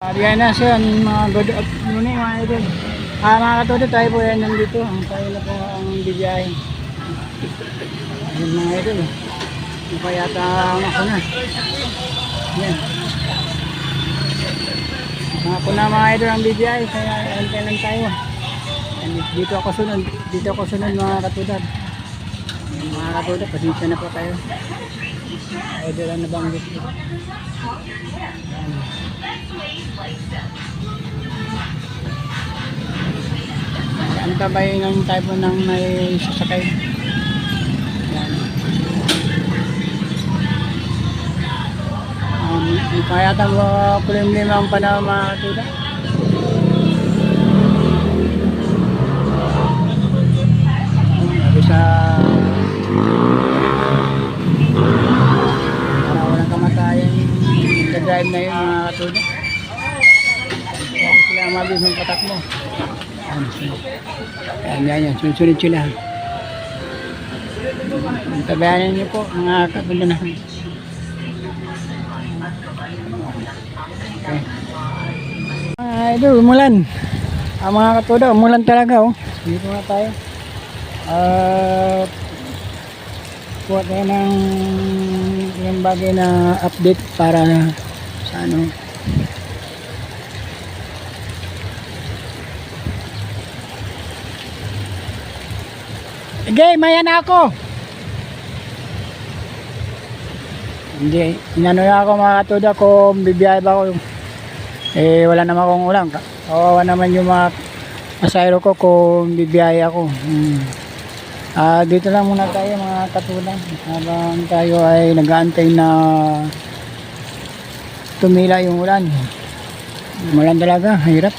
Diyan na siya, mga good afternoon mga idol. Mga katodo, tayo po yan nandito. Tayo na po ang bibiyahe. Ayun mga idol. Napayata ako na. Yan. Ako na mga idol ang bibiyahe. Kaya antay lang tayo. Dito ako sunod. Dito ako sunod mga katudad. Mga katudad, pasensya na po tayo. Idol ang nabanggit ko. Antabay ng type ng may sasakay. Yan. Kaya tang kulimlim ang panahon mga katula. Sa para walang kamatayan nag-drive na yun mga katula. Kaya sila mabilis ng patak mo. Yan, sunod sila. Tabayanan niyo po mga katulad na. Okay. Ito, umulan. Mga katulad, umulan talaga. Dito na tayo. Kuha tayo ng ilang bagay na update para sa ano. Okay, maya na ako. Hindi, inano ako mga katuda kung bibiyahe ba ako. Wala naman akong ulam. Kawawa naman yung mga pasayro ko kung bibiyahe ako. Dito lang muna tayo mga katuda. Habang tayo ay nag-aantay na tumila yung ulan. Ulan talaga, hirap.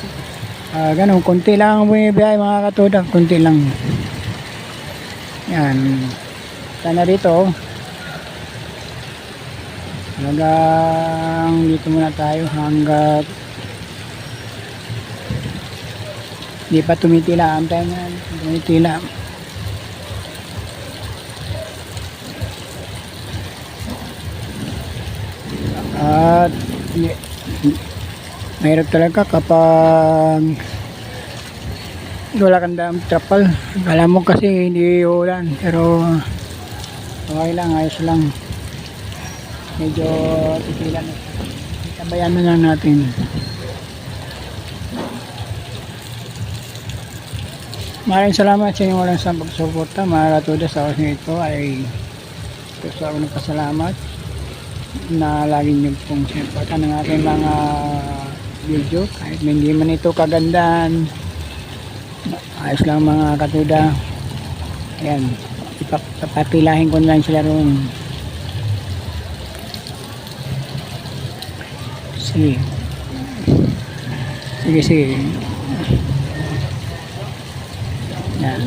Ganun, konti lang ang bumibiyahe mga katuda. Konti lang. Yan. Sana dito. Hanggang dito muna tayo hanggat hindi pa tumitila. Antay na tumitila. At mahirap talaga kapag wala kang daang trapal. Akala mo kasi hindi ulan, pero okay lang, ayos lang. Medyo titilan. Tabayan na lang natin. Maraming salamat sa inyo walang sa pagsuporta. Mga katuda, sa oras nito ay gusto ako nagpasalamat na lagi nyo pong sinuporta ng aking mga video. Kahit hindi man ito kagandahan, ayos lang mga katuda. Ayan, ipapilahin ko lang sila roon. Sige. Yan.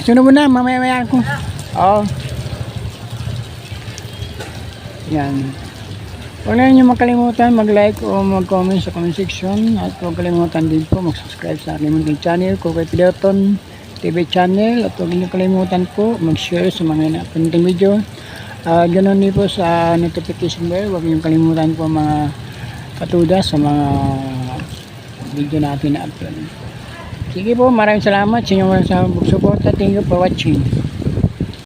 Sunod mo na, mamaya-maya ako. Oo. Yan. Huwag na nyo makalimutan mag-like o mag-comment sa comment section. At huwag kalimutan din po mag-subscribe sa aking munting channel, Kukay Piloton TV channel. At huwag nyo kalimutan po mag-share sa mga napunting video. Ganon din po sa notification bell. Huwag nyo kalimutan po mga katuda sa mga video natin na upload. Sige po, maraming salamat sa inyong walang sawang pagsuporta. Thank you for watching.